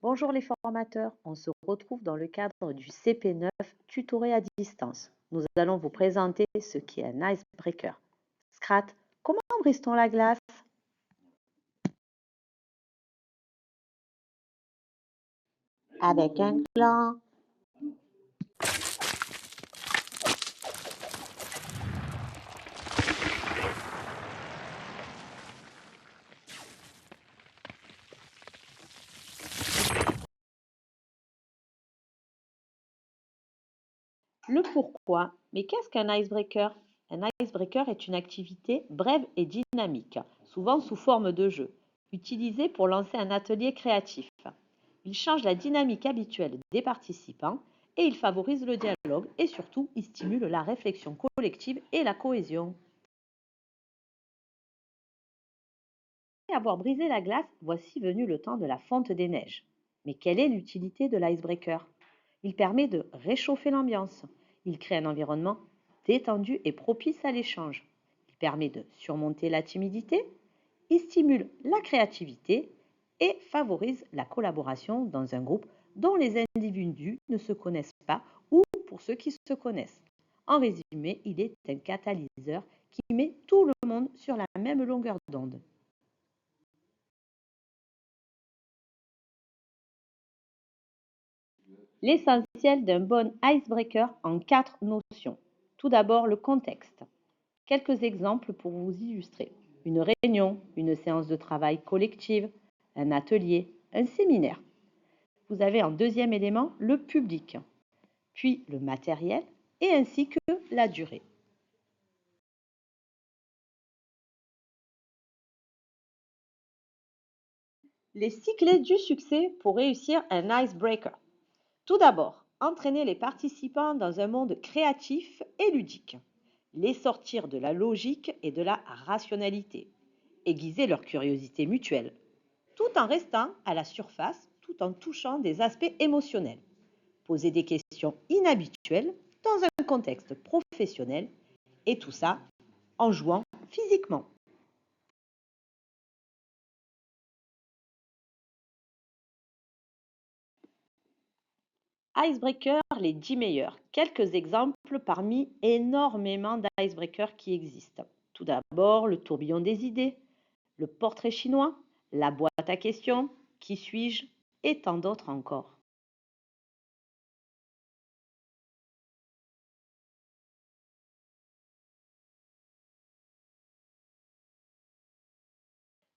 Bonjour les formateurs, on se retrouve dans le cadre du CP9 tutoré à distance. Nous allons vous présenter ce qu'est un icebreaker. Scrat, comment brise-t-on la glace? Avec un gland. Le pourquoi, mais qu'est-ce qu'un icebreaker? Un icebreaker est une activité brève et dynamique, souvent sous forme de jeu, utilisée pour lancer un atelier créatif. Il change la dynamique habituelle des participants et il favorise le dialogue et surtout il stimule la réflexion collective et la cohésion. Après avoir brisé la glace, voici venu le temps de la fonte des neiges. Mais quelle est l'utilité de l'icebreaker? Il permet de réchauffer l'ambiance. Il crée un environnement détendu et propice à l'échange. Il permet de surmonter la timidité. Il stimule la créativité et favorise la collaboration dans un groupe dont les individus ne se connaissent pas ou pour ceux qui se connaissent. En résumé, il est un catalyseur qui met tout le monde sur la même longueur d'onde. L'essentiel d'un bon icebreaker en 4 notions. Tout d'abord, le contexte. Quelques exemples pour vous illustrer. Une réunion, une séance de travail collective, un atelier, un séminaire. Vous avez en deuxième élément le public, puis le matériel et ainsi que la durée. Les 6 clés du succès pour réussir un icebreaker. Tout d'abord, entraîner les participants dans un monde créatif et ludique, les sortir de la logique et de la rationalité, aiguiser leur curiosité mutuelle, tout en restant à la surface, tout en touchant des aspects émotionnels, poser des questions inhabituelles dans un contexte professionnel, et tout ça en jouant physiquement. Icebreaker, les 10 meilleurs. Quelques exemples parmi énormément d'icebreakers qui existent. Tout d'abord, le tourbillon des idées, le portrait chinois, la boîte à questions, qui suis-je, et tant d'autres encore.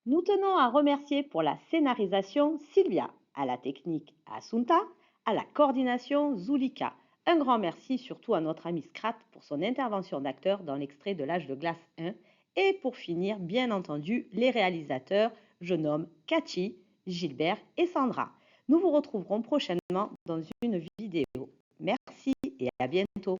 Nous tenons à remercier pour la scénarisation Sylvia, à la technique Asunta, à la coordination Zulika. Un grand merci surtout à notre ami Scrat pour son intervention d'acteur dans l'extrait de l'âge de glace 1. Et pour finir, bien entendu, les réalisateurs, je nomme Cathy, Gilbert et Sandra. Nous vous retrouverons prochainement dans une vidéo. Merci et à bientôt.